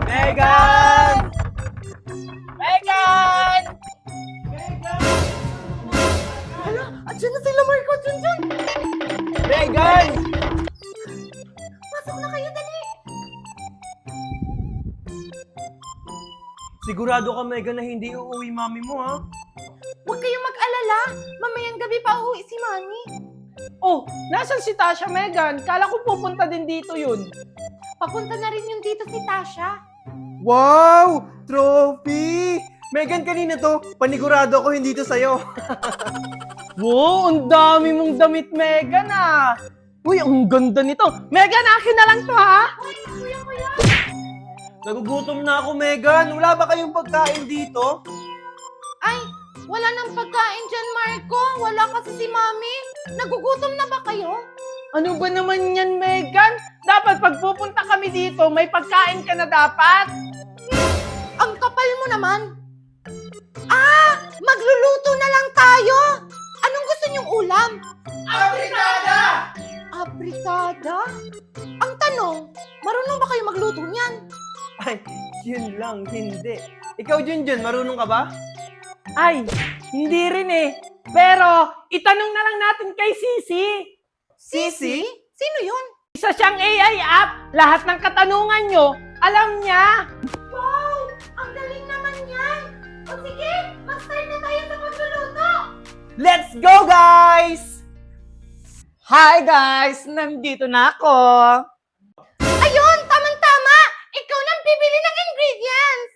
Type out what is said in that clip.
Megan! Megan! Hala, andyan na sila, Marco. Dyan. Megan! Pasok na kayo, dali. Sigurado ka, Megan, na hindi uuwi mami mo, ha? Huwag kayong mag-alala. Mamayang gabi pa uuwi si Mami. Oh, nasan si Tasha, Megan? Kala ko pupunta din dito yun. Papunta na rin yung dito si Tasha. Wow! Trophy! Megan, kanina to. Panigurado ko hindi to sa'yo. Wow, ang dami mong damit, Megan, ah. Uy, ang ganda nito. Megan, akin na lang to, ha? Kuya. Nagugutom na ako, Megan. Wala ba kayong pagkain dito? Ay, wala nang pagkain dyan, Marco. Wala kasi si Mami. Nagugutom na ba kayo? Ano ba naman yan, Megan? Dapat pag pupunta kami dito, may pagkain ka na dapat. Ang kapal mo naman. Magluluto na lang tayo. Anong gusto niyong ulam? Afritada! Apritada? Ang tanong, marunong ba kayo magluto niyan? Ay, yun lang, hindi. Ikaw, Junjun, marunong ka ba? Ay, hindi rin eh. Pero, itanong na lang natin kay Sisi. Sisi? Sino yun? Isa siyang AI app. Lahat ng katanungan nyo, alam niya. Wow! Ang galing naman yan! O sige, mag-start na tayo sa pagluluto! Let's go, guys! Hi guys! Nandito na ako. Ayun! Tamang-tama! Ikaw nang bibili ng ingredients!